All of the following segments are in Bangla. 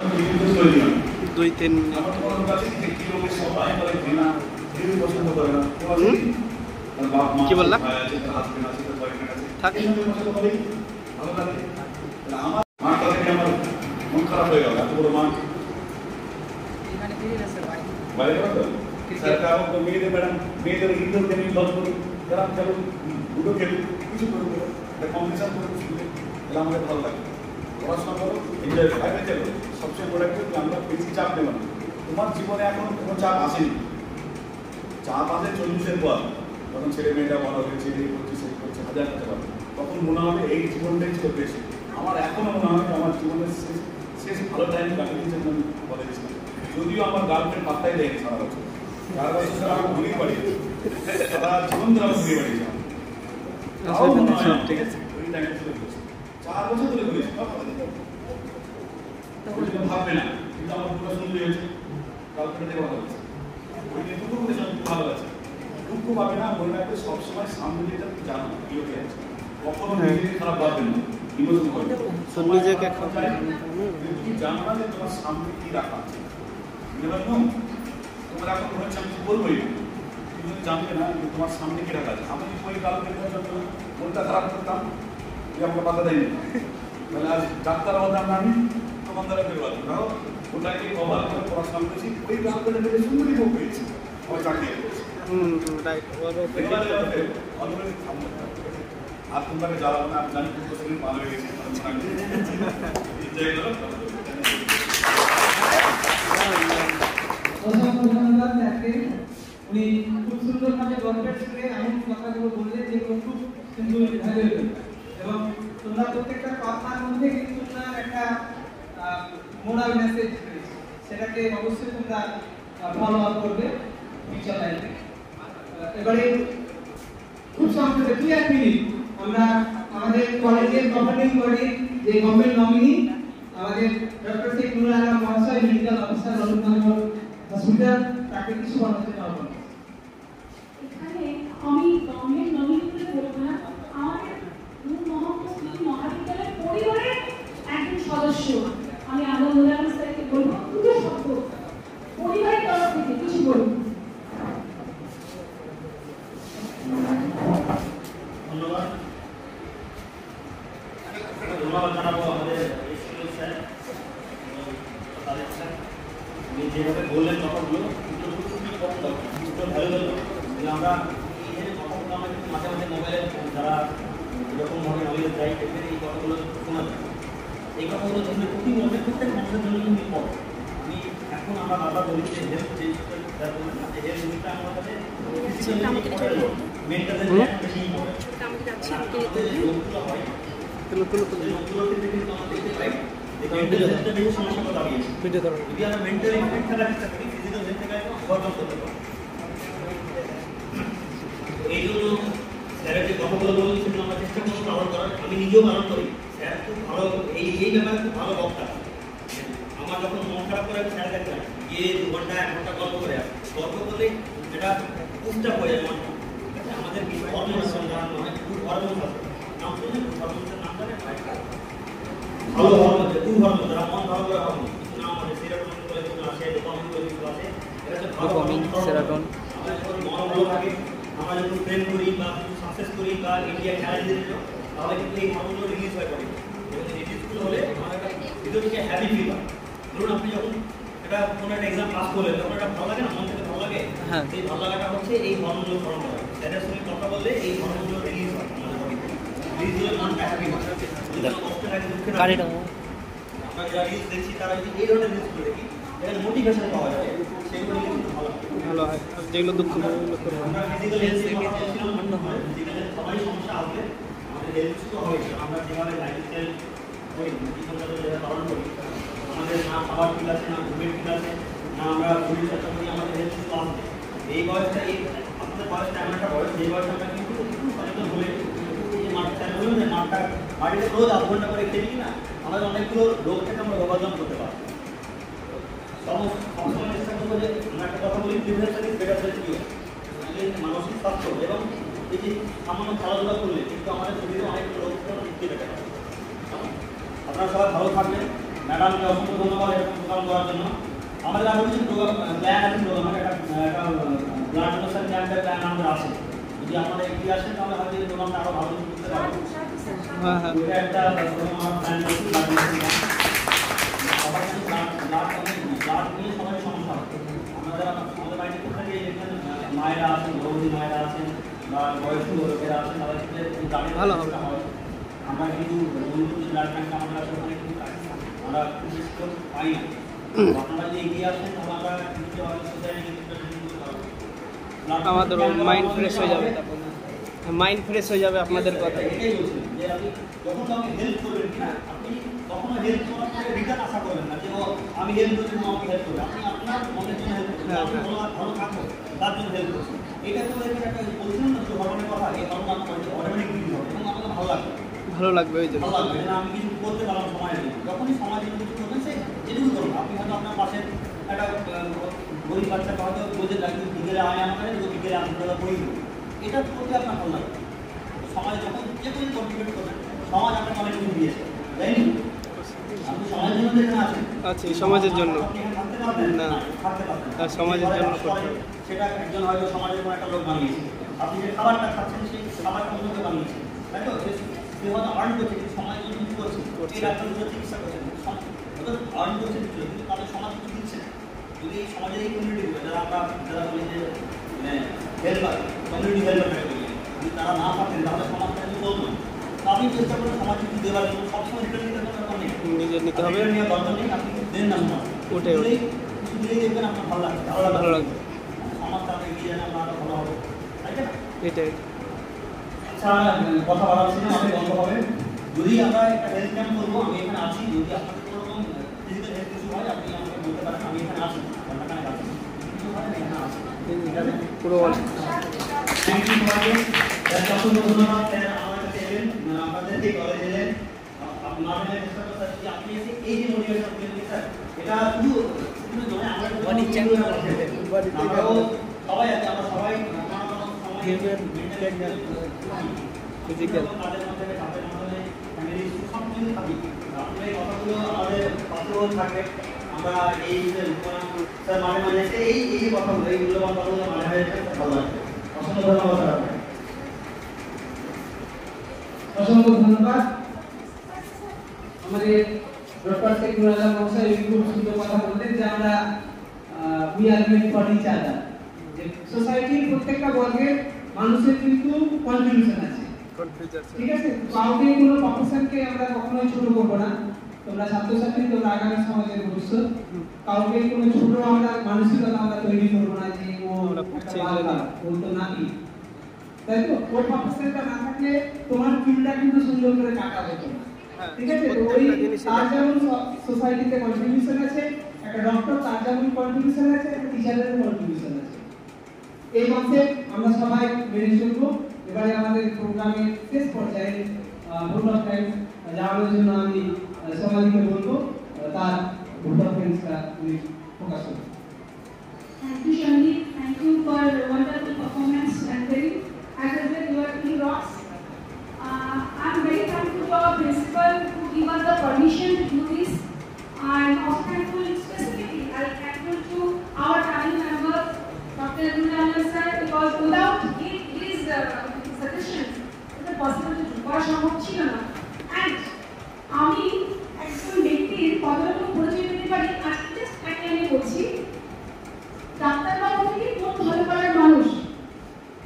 2-3 মিনিট। কি বললা? থাক। মেয়েদের ম্যাডাম মেয়েদের ইনডোর গেমিং দল করুন, যারা চলো লুডো খেলুন, কিছু করুন, কম্পিটিশন করুন স্কুলে, তাহলে আমাদের ভালো লাগে। পড়াশোনা করো, এনজয় করো, আগে চলো। সবচেয়ে বড় একটা আমরা বেশি চাপ নেব না। তোমার জীবনে এখন কোনো চাপ আসেনি, চাপ আসে 40-এর পর, তখন ছেলে মেয়েটা বড় হয়েছে, এই করছে সেই করছে, হাজার করতে পারবে, তখন মনে হবে এই জীবনটাই ছিল বেশি। আমার এখনও মনে হয় আমার জীবনের শেষ ভালো টাইম কাটিয়েছে আমি বলে দিচ্ছিলাম। যদিও আমার গার্লফ্রেন্ড পাত্তাই দেয়নি সারা বছর, সারা বছর ধরে আমাকে ঘুরিয়ে পাঠিয়েছে, সারা জীবন ধরে আমাকে ঘুরিয়ে পাঠিয়েছে। ঠিক আছে, ওই টাইমটা ছিল 4 বছর ধরে ঘুরিয়েছে, ভাববে না কিন্তু আমার পুরো সুন্দর হয়েছে, গার্লফ্রেন্ড থেকে ভালো হয়েছে, ওই কিন্তু ভালো আছে, দুঃখ পাবে না। মনে রাখবে সবসময় সামনে যেটা তুমি জানো কি হতে যাচ্ছে, কখনো নিজেকে খারাপ ভাববে না, ইমোশন করবে নিজেকে। তুমি জানো না যে তোমার সামনে কি রাখা আছে, তোমার এখন মনে হচ্ছে আমি বলবোই, তুমি জানবে না যে তোমার সামনে কি রাখা আছে। আমি ওই গার্লফ্রেন্ডের জন্য মনটা খারাপ করতাম, যে আমাকে বাধা দেয়নি, তাহলে আজ ডাক্তার হতাম না, আমি তখন দ্বারা ফেরত কারণ ওটাকে কভার করে পড়াশোনা করেছি, ওই গার্লফ্রেন্ডের মেয়েদের সুন্দরই বউ পেয়েছি, আমার চাকরি করেছি। আর তোমাকে জ্বালাবো না, আমি জানি খুব সেদিন ভালো হয়ে গেছে, ধন্যবাদ স্যারকে। উনি খুব সুন্দরভাবে গল্পের সুরে এমন কথাগুলো বললেন যেগুলো খুব সুন্দর ভ্যালুয়েবল, এবং তোমরা প্রত্যেকটা কথার মধ্যে কিন্তু একটা মোরাল মেসেজ রয়েছে, সেটাকে অবশ্যই তোমরা ফলো আপ করবে ফিউচার লাইফে। এবারে খুব সংক্ষেপে 2-1 মিনিট আমরা আমাদের কলেজের গভর্নিং বডির যে গভর্নমেন্ট নমিনি আমাদের ডক্টর শেখ নুরুল আলম মহাশয়, মেডিকেল অফিসার রবীন্দ্রনাথ হসপিটাল, তাকে কিছু বলাতে চাওয়া। এখানে আমি গভর্নমেন্ট নমিনিতে বলবো না, আমাদের মহাবিদ্যালয়ের পরিবারের একজন সদস্য আমি আনন্দরাম স্যারকে বলবো দুটো শব্দ পরিবারের তরফ থেকে কিছু বলবো। ধন্যবাদ। ধন্যবাদ জানাবো আমাদের স্যার, উনি যেভাবে বললেন কথাগুলো ভ্যালুয়েবল। আমরা এই যে কথাগুলো আমরা কিন্তু মাঝে মাঝে মোবাইলে যারা এরকমভাবে নলেজ দেয় সেখানে এই কথাগুলো শোনা যায়। এই কথাগুলো কিন্তু প্রতি মধ্যে প্রত্যেক মানুষের জন্য কিন্তু ইম্পর্টেন্ট। আমি এখন আমরা বারবার বলি যে হেলথ জিনিসটা আমার কাছে মেন্টালের বেশি ইম্পর্টেন্ট। রোগগুলো হয় রোগগুলোতে কিন্তু আমরা দেখতে পাই মেন্টাল হেলথটা বেশি সমস্যা দাঁড়িয়েছে। যদি আমরা মেন্টালি ফিট থাকার চেষ্টা করি ফিজিক্যাল হেলথ থেকে ওভারকাম করতে পারি। এই জন্য স্যারের যে কথাগুলো বললেন সেগুলো আমরা চেষ্টা করবো পালন করার। আমি নিজেও পালন করি। স্যার খুব ভালো এই ব্যাপারে খুব ভালো বক্তা। আমার যখন মন খারাপ করে আমি স্যার দেখলাম গিয়ে 2 ঘন্টা 1 ঘন্টা গল্প করে আসে, গল্প করলে এটা উচ্চাপ হয়ে যায় মনটা। আমাদের কিছু হরমোন আছে, অনেক গুড হরমোন আছে, নাম শুনে হরমোনের নাম জানেন? ভালো হরমোন, গুড হরমোন, যারা মন ভালো করে হরমোন কিছু নাম আছে, সেরোটোনিন বলে কিছু আছে, ডোপামিন বলে কিছু আছে। এটা হচ্ছে ভালো হরমোন, সেরোটোনিন। আমরা যখন মন ভালো থাকে, আমরা যখন ট্রেন করি বা সাকসেস করি বা ইন্ডিয়া খেলা জিতে, তাহলে কিন্তু এই হরমোনগুলো রিলিজ হয়ে পড়ে। এবং এই রিলিজগুলো হলে আমাদের ভিতর থেকে হ্যাপি ফিল হয়। ধরুন আপনি যখন এটা কোনো একটা এক্সাম পাস করলেন তখন এটা ভালো লাগে না, মন থেকে ভালো লাগে, এই ভালো লাগাটা হচ্ছে এই হরমোনগুলো ফর্ম করে। স্যারের সঙ্গে কথা বললে এই হরমোনগুলো রিলিজ হয় আমাদের বডিতে, রিলিজ হলে মনটা হ্যাপি হয়। কষ্ট লাগে, দুঃখে লাগে, আমরা যারা রিলস দেখছি তারা যদি এই ধরনের রিলসগুলো দেখি এখানে মোটিভেশন পাওয়া যায়, সেগুলো কিন্তু ভালো হয়। যেগুলো দুঃখ আমরা ফিজিক্যাল হেলথ থেকে ফিজিক্যাল সবাই সমস্যা আসবে, আমাদের হেলথ ইস্যু হবে। আমরা যেভাবে লাইফস্টাইল করি, জীবনযাপন যেভাবে পালন করি, আমাদের না খাবার ঠিক আছে, না ঘুমের ঠিক আছে, না আমরা শরীর চর্চা করি, আমাদের হেলথ ইস্যু আসবে। এই বয়সটা আপনাদের বয়সটা এমন একটা বয়স যে বয়সে আমরা কিন্তু একটু সচেতন হলে মাটিতে রোজ 8 ঘন্টা করে খেলি না, আমাদের অনেকগুলো রোগ থেকে আমরা রোগাজন করতে পারি। সবসময় চেষ্টা করবো যে আমরা একটা কথা বলি, প্রিভেনশন ইজ বেটার দ্যান কিউর। মানসিক স্বাস্থ্য এবং এই যে সামান্য খেলাধুলা করলে কিন্তু আমাদের শরীরে অনেক রোগ বৃদ্ধি পেতে পারে। আপনারা সবাই ভালো থাকবেন, ম্যাডামকে অসংখ্য ধন্যবাদ এরকম প্রোগ্রাম করার জন্য। আমাদের আরও কিছু প্ল্যান আছে, প্রোগ্রামের একটা ব্লাড ডোনেশন ক্যাম্পের প্ল্যান আমাদের আছে। যদি আপনারা এগিয়ে আসেন তাহলে হয়তো এই প্রোগ্রামটা আরও ভালো করতে পারবো। এটা একটা প্রোগ্রাম আমার প্ল্যান করছি, ব্লাড নিয়ে সবাই সমস্যা হয়। আমাদের বাড়িতে কোথায় যেখানে মায়েরা আছেন, গর্ভবতী মায়েরা আছেন বা বয়স্ক লোকেরা আছেন, তাদের ক্ষেত্রে ভালো হবে। আমরা কিন্তু ব্লাড ব্যাংক আমাদের কাছে ওখানে কিন্তু আমরা বিশেষ করে পাই না। আপনারা যদি এগিয়ে আসেন তাহলে আমরা কিন্তু সোসাইটি আমাদের মাইন্ড ফ্রেশ হয়ে যাবে, মাইন্ড ফ্রেশ হয়ে যাবে আপনাদের কথা। এটাই বলছিলাম যে আপনি যখন আপনি হেল্প করবেন কিনা, আপনি কখনো হেল্প করার পরে রিটার্ন আশা করবেন না যে আমি হেল্প করছি আমাকে হেল্প করবে। আপনি আপনার মনের জন্য হেল্প করছেন, আপনি ভালো থাকবো তার জন্য হেল্প করছেন। এটা তো একটা বলছিলাম না যে হরমোনের কথা, এই হরমোন অটোমেটিক বৃদ্ধি হবে এবং আমাকে ভালো লাগবে, ভালো লাগবে। ওই যে ভালো লাগবে না আমি কিছু করতে পারলাম সময় নেই। যখনই সময় জন্য কিছু করবেন সে যেটুকু করুন। আপনি হয়তো আপনার পাশে একটা গরিব বাচ্চাকে হয়তো বলতে লাগবে বিকেলে আয় আমাকে বিকেলে আমি বই দেবো, এটা করতে আপনার ভালো লাগবে। সমাজ যখন যে কোনো কন্ট্রিবিউট করবেন, সমাজ আপনাকে অনেক কিছু দিয়েছে, তাই না? আপনি সমাজের জন্য যেখানে আছেন আচ্ছা, সমাজের জন্য থাকতে পারবেন না, থাকতে পারবেন আর সমাজের জন্য করতে হবে। সেটা একজন হয়তো সমাজের কোনো একটা লোক বানিয়েছে। আপনি যে খাবারটা খাচ্ছেন সেই খাবারটা অন্যকে বানিয়েছে, তাই তো? সে হয়তো আর্ন করছে, কিন্তু সমাজের জন্য কিছু করছে, এই ডাক্তার চিকিৎসা করছেন, হয়তো আর্ন করছে কিছু, কিন্তু তাদের সমাজ কিছু দিচ্ছে না। যদি এই সমাজের এই কমিউনিটিগুলো যারা বলি যে হেল্পার, কমিউনিটি হেল্পার, যদি তারা না থাকেন তাহলে সমাজটা কিন্তু চলবে না। আপনি চেষ্টা করেন সমাজ কিছু দেওয়ার জন্য, সবসময় রিটার্ন নিতে দরকার নেই, নিজের নিতে হবে, নেওয়ার দরকার নেই। আপনি দেন না সমাজ, ওটাই কিছু দিলেই দেখবেন আপনার ভালো লাগবে, ভালো লাগবে, সমাজটা আপনি এগিয়ে যান, আপনার ভালো হবে, তাই না? এটাই। আচ্ছা, কথা বাড়াচ্ছি না, আমি বন্ধ হবে। যদি আমরা একটা হেলথ ক্যাম্প করবো, আমি এখানে আছি। যদি আপনাদের কোনো রকম ফিজিক্যাল হেলথ ইস্যু হয় আপনি আমাকে বলতে পারেন, আমি এখানে আছি, আপনার কাছে কিছু হয় আমি এখানে আছি, ঠিক আছে? পুরো থ্যাংক ইউ সবাইকে, অসংখ্য ধন্যবাদ। আমার কাছে এলেন, আপনাদেরকে কলেজ এলেন, আপনাদের চেষ্টা করতে যে আপনি এসে এই যে মোটিভেশন পেলেন স্যার, এটা শুধু নয়, আমরা সবাই আছে, আমরা সবাই ফিজিক্যাল তাদের মধ্যে তাদের মধ্যে ফ্যামিলি সব কিছু থাকি। আপনার এই কথাগুলো আমাদের পাশেও থাকবে। আমরা এই যে স্যার মাঝে মাঝে এসে এই এই কথাগুলো, এই মূল্যবান কথাগুলো মাঝে মাঝে ভালো লাগবে। অসংখ্য ধন্যবাদ স্যার আপনাকে। অসংখ্য ধন্যবাদ। আমাদের ডক্টর শেখ নুরুল আলম মহাশয় খুব সুন্দর কথা বললেন যে আমরা we are made for each other, যে সোসাইটির প্রত্যেকটা বর্গের মানুষের কিন্তু কন্ট্রিবিউশন আছে, ঠিক আছে? কাউকে কোনো প্রফেশনকে আমরা কখনোই ছোট করবো না। তোমরা ছাত্রছাত্রী, তোমরা আগামী সমাজের ভবিষ্যৎ। কাউকে কোনো ছোট আমরা মানসিকতা আমরা তৈরি করবো না যে ও তো নাকি, তাই তো? ওর প্রফেশনটা না থাকলে তোমার ফিল্ডটা কিন্তু সুন্দর করে কাটা যেত না, ঠিক আছে? তো ওই তার যেমন সোসাইটিতে কন্ট্রিবিউশন আছে, একটা ডক্টর তার যেমন কন্ট্রিবিউশন আছে, একটা টিচারের কন্ট্রিবিউশন আছে। এই কনসেপ্ট আমরা সবাই মেনে চলবো। এবারে আমাদের প্রোগ্রামের শেষ পর্যায়ে ভোট অফ থ্যাঙ্কস জানানোর জন্য আমি সবাইকে বলবো তার ভোট অফ থ্যাঙ্কসটা উনি প্রকাশ করবেন। Thank you, Shandy. Thank you for wonderful performance and very, as I said, you are really rocks. I'm very thankful to our principal who gave us the permission to do this. I'm also thankful specifically, I'm thankful to our family member, Dr. Nurul Alam sir, because without his suggestions, it was possible to do করা সম্ভব ছিল না। And আমি একজন ব্যক্তির কতটুকু পরিচয় দিতে পারি, আর জাস্ট একটা আমি বলছি, ডাক্তারবাবু থেকে কোন ভালো পাড়ার মানুষ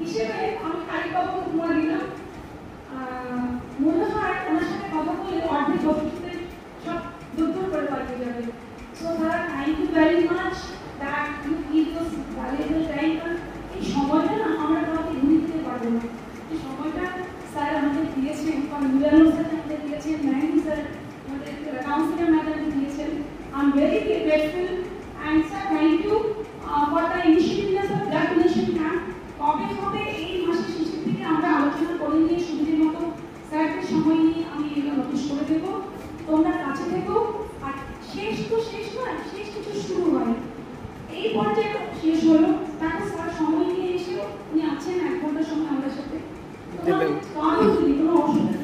হিসেবে আমি কালীবাবুকে উপমা দিলাম। মনে হয় ওনার সাথে কথা বলে অর্ধেক বক্তৃতার সব দূর করে পাঠিয়ে যাবে। So sir, thank you very much that you give this valuable time. এই সময়টা না আমরা কাউকে ঘুরে দিতে পারবো না, এই সময়টা স্যার আমাদের দিয়েছেন, নুরুল স্যার আমাদের দিয়েছেন, ম্যাডাম স্যার আমাদের কাউন্সিলর ম্যাডাম দিয়েছেন। I am very grateful and sir, thank you for the initiativeness of blood donation camp. কবে হবে এই মাসের শেষের দিকে আমরা আলোচনা করে নিয়ে সুবিধের মতো স্যারদের সময় নিয়ে আমি এগুলো নোটিশ করে দেবো। তোমরা কাছে থেকো। আর শেষ তো শেষ নয়, শেষ কিছু শুরু হয়। এই পর্যায়ে শেষ হলো, তারপর স্যার সময় নিয়ে এসে উনি আছেন 1 ঘন্টার সময় আমাদের সাথে। কোনো অসুবিধা